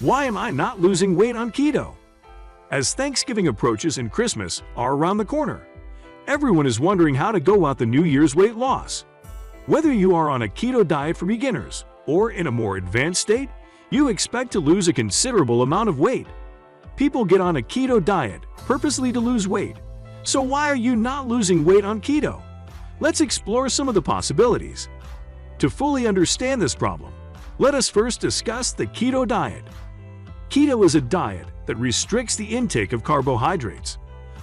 Why am I not losing weight on keto? As Thanksgiving approaches and Christmas are around the corner, everyone is wondering how to go about the New Year's weight loss. Whether you are on a keto diet for beginners or in a more advanced state, you expect to lose a considerable amount of weight. People get on a keto diet purposely to lose weight. So why are you not losing weight on keto? Let's explore some of the possibilities. To fully understand this problem, let us first discuss the keto diet. Keto is a diet that restricts the intake of carbohydrates.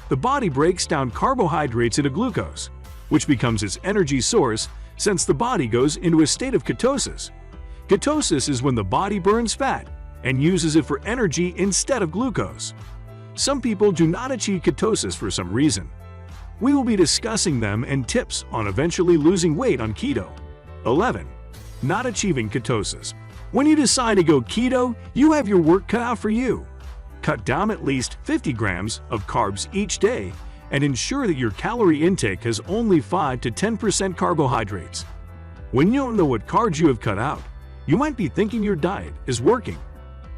The body breaks down carbohydrates into glucose, which becomes its energy source since the body goes into a state of ketosis. Ketosis is when the body burns fat and uses it for energy instead of glucose. Some people do not achieve ketosis for some reason. We will be discussing them and tips on eventually losing weight on keto. 11. Not achieving ketosis. When you decide to go keto, you have your work cut out for you. Cut down at least 50 grams of carbs each day and ensure that your calorie intake has only 5 to 10% carbohydrates. When you don't know what carbs you have cut out, you might be thinking your diet is working.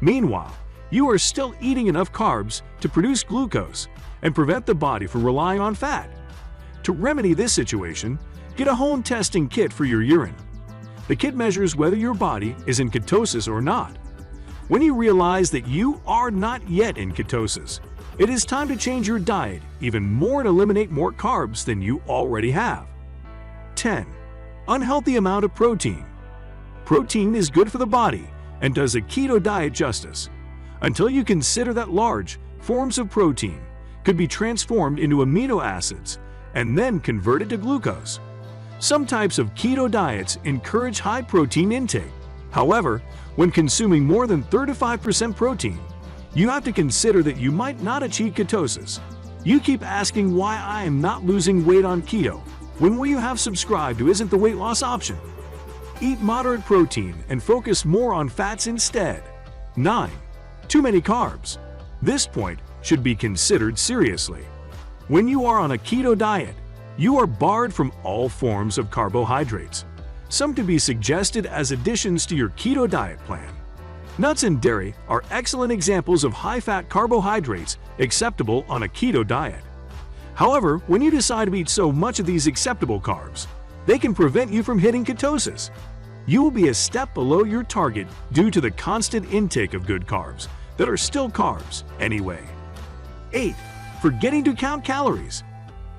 Meanwhile, you are still eating enough carbs to produce glucose and prevent the body from relying on fat. To remedy this situation, get a home testing kit for your urine. The kit measures whether your body is in ketosis or not. When you realize that you are not yet in ketosis, it is time to change your diet even more and eliminate more carbs than you already have. 10. Unhealthy amount of protein. Protein is good for the body and does a keto diet justice, until you consider that large forms of protein could be transformed into amino acids and then converted to glucose. Some types of keto diets encourage high protein intake. However, when consuming more than 35% protein, you have to consider that you might not achieve ketosis. You keep asking why I am not losing weight on keto, when what you have subscribed to isn't the weight loss option. Eat moderate protein and focus more on fats instead. 9. Too many carbs. This point should be considered seriously. When you are on a keto diet, you are barred from all forms of carbohydrates, some to be suggested as additions to your keto diet plan. Nuts and dairy are excellent examples of high-fat carbohydrates acceptable on a keto diet. However, when you decide to eat so much of these acceptable carbs, they can prevent you from hitting ketosis. You will be a step below your target due to the constant intake of good carbs that are still carbs anyway. 8. Forgetting to count calories.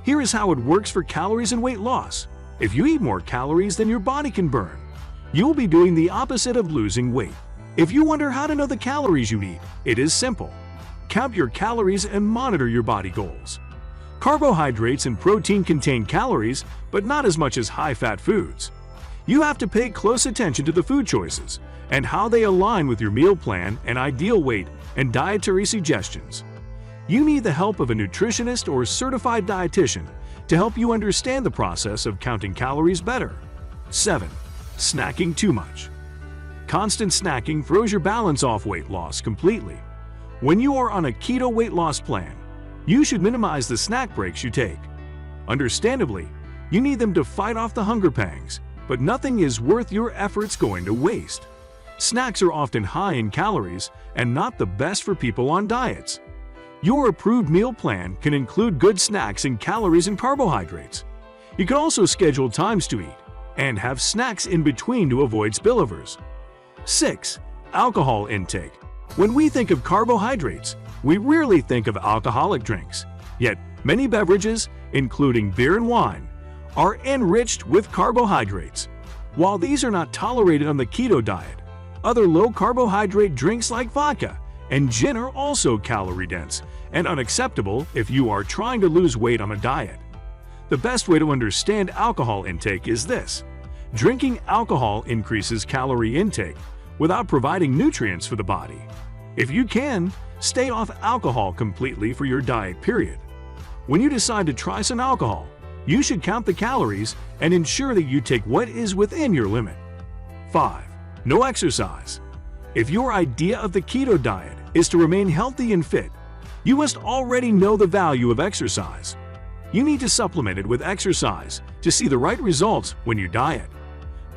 Here is how it works for calories and weight loss. If you eat more calories than your body can burn, you will be doing the opposite of losing weight. If you wonder how to know the calories you eat, it is simple. Count your calories and monitor your body goals. Carbohydrates and protein contain calories, but not as much as high-fat foods. You have to pay close attention to the food choices and how they align with your meal plan and ideal weight and dietary suggestions. You need the help of a nutritionist or certified dietitian to help you understand the process of counting calories better. 7. Snacking too much. Constant snacking throws your balance off weight loss completely. When you are on a keto weight loss plan, you should minimize the snack breaks you take. Understandably, you need them to fight off the hunger pangs, but nothing is worth your efforts going to waste. Snacks are often high in calories and not the best for people on diets. Your approved meal plan can include good snacks in calories and carbohydrates. You can also schedule times to eat and have snacks in between to avoid spillovers. 6. Alcohol intake. When we think of carbohydrates, we rarely think of alcoholic drinks. Yet, many beverages, including beer and wine, are enriched with carbohydrates. While these are not tolerated on the keto diet, other low-carbohydrate drinks like vodka and gin are also calorie-dense and unacceptable if you are trying to lose weight on a diet. The best way to understand alcohol intake is this: drinking alcohol increases calorie intake without providing nutrients for the body. If you can, stay off alcohol completely for your diet period. When you decide to try some alcohol, you should count the calories and ensure that you take what is within your limit. 5. No exercise. If your idea of the keto diet is to remain healthy and fit, you must already know the value of exercise. You need to supplement it with exercise to see the right results when you diet.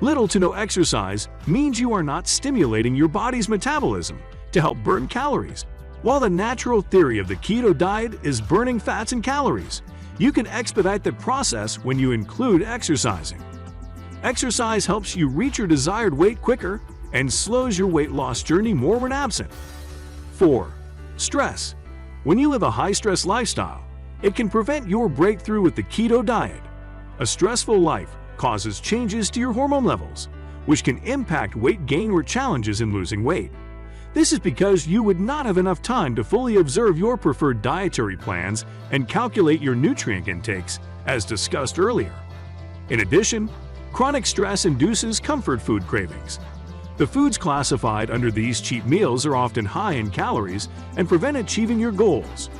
Little to no exercise means you are not stimulating your body's metabolism to help burn calories. While the natural theory of the keto diet is burning fats and calories, you can expedite the process when you include exercising. Exercise helps you reach your desired weight quicker and slows your weight loss journey more when absent. 4. Stress. When you live a high-stress lifestyle, it can prevent your breakthrough with the keto diet. A stressful life causes changes to your hormone levels, which can impact weight gain or challenges in losing weight. This is because you would not have enough time to fully observe your preferred dietary plans and calculate your nutrient intakes, as discussed earlier. In addition, chronic stress induces comfort food cravings. The foods classified under these cheap meals are often high in calories and prevent achieving your goals.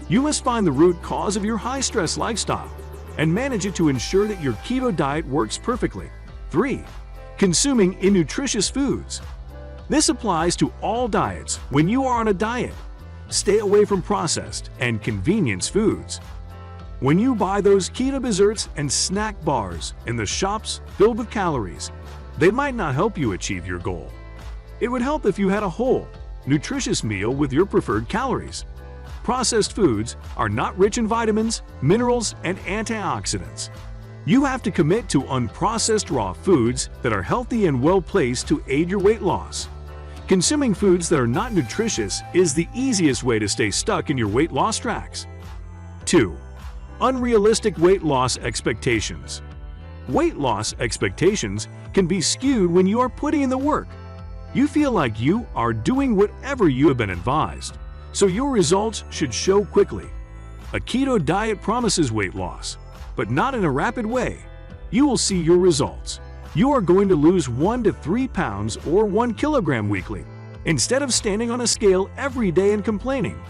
You must find the root cause of your high-stress lifestyle and manage it to ensure that your keto diet works perfectly. 3. Consuming innutritious foods. This applies to all diets. When you are on a diet, stay away from processed and convenience foods. When you buy those keto desserts and snack bars in the shops filled with calories, they might not help you achieve your goal. It would help if you had a whole, nutritious meal with your preferred calories. Processed foods are not rich in vitamins, minerals, and antioxidants. You have to commit to unprocessed raw foods that are healthy and well-placed to aid your weight loss. Consuming foods that are not nutritious is the easiest way to stay stuck in your weight loss tracks. 2. Unrealistic weight loss expectations. Weight loss expectations can be skewed when you are putting in the work. You feel like you are doing whatever you have been advised, so your results should show quickly. A keto diet promises weight loss, but not in a rapid way. You will see your results. You are going to lose 1 to 3 pounds or 1 kilogram weekly, instead of standing on a scale every day and complaining.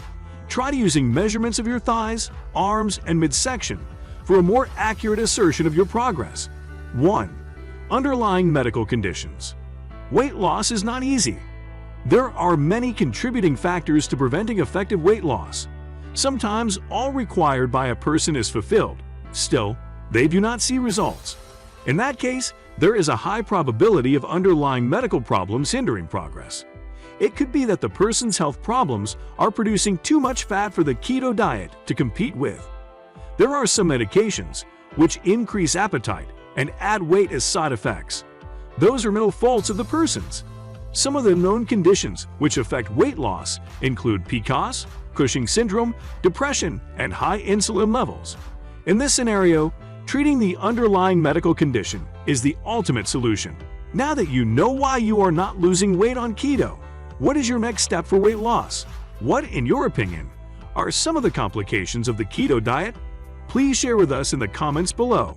Try using measurements of your thighs, arms, and midsection for a more accurate assertion of your progress. 1. Underlying medical conditions. Weight loss is not easy. There are many contributing factors to preventing effective weight loss. Sometimes all required by a person is fulfilled. Still, they do not see results. In that case, there is a high probability of underlying medical problems hindering progress. It could be that the person's health problems are producing too much fat for the keto diet to compete with. There are some medications which increase appetite and add weight as side effects. Those are no faults of the person's. Some of the known conditions which affect weight loss include PCOS, Cushing syndrome, depression, and high insulin levels. In this scenario, treating the underlying medical condition is the ultimate solution. Now that you know why you are not losing weight on keto, what is your next step for weight loss? What, in your opinion, are some of the complications of the keto diet? Please share with us in the comments below.